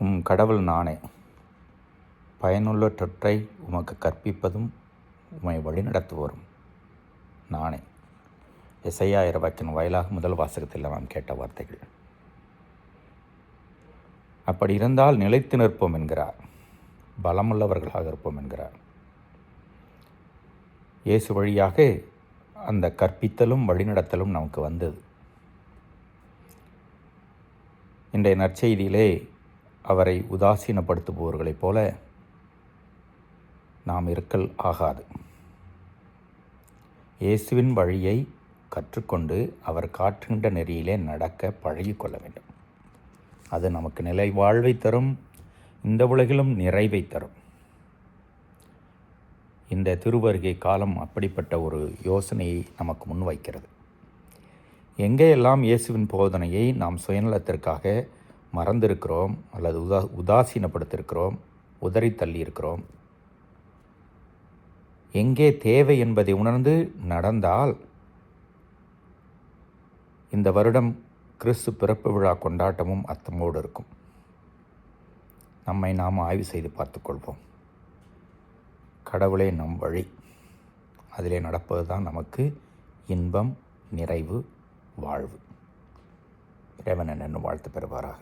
உம் கடவுள் நானே, பயனுள்ள தொற்றை உமக்கு கற்பிப்பதும் உம்மை வழிநடத்துவோரும் நானே. எசையா இறைவாக்கின் வாயிலாக முதல் வாசகத்தில் நாம் கேட்ட வார்த்தைகள். அப்படி இருந்தால் நிலைத்து நிற்போம் என்கிறார், பலமுள்ளவர்களாக இருப்போம் என்கிறார். இயேசு வழியாக அந்த கற்பித்தலும் வழிநடத்தலும் நமக்கு வந்தது. இன்றைய நற்செய்தியிலே அவரை உதாசீனப்படுத்துபவர்களைப் போல நாம் இருக்கல் ஆகாது. இயேசுவின் வழியை கற்றுக்கொண்டு அவர் காட்டுகின்ற நெறியிலே நடக்க பழகிக்கொள்ள வேண்டும். அது நமக்கு நிலை வாழ்வை தரும், இந்த உலகிலும் நிறைவை தரும். இந்த திருவருகை காலம் அப்படிப்பட்ட ஒரு யோசனையை நமக்கு முன்வைக்கிறது. எங்கேயெல்லாம் இயேசுவின் போதனையை நாம் சுயநலத்திற்காக மறந்திருக்கிறோம் அல்லது உதாசீனப்படுத்தியிருக்கிறோம், உதறி தள்ளியிருக்கிறோம், எங்கே தேவை என்பதை உணர்ந்து நடந்தால் இந்த வருடம் கிறிஸ்து பிறப்பு விழா கொண்டாட்டமும் அர்த்தமோடு இருக்கும். நம்மை நாம் ஆய்வு செய்து பார்த்துக்கொள்வோம். கடவுளே நம் வழி, அதிலே நடப்பது தான் நமக்கு இன்பம், நிறைவு, வாழ்வு. இறைவன் என்னும் வாழ்த்து பெறுவாராக.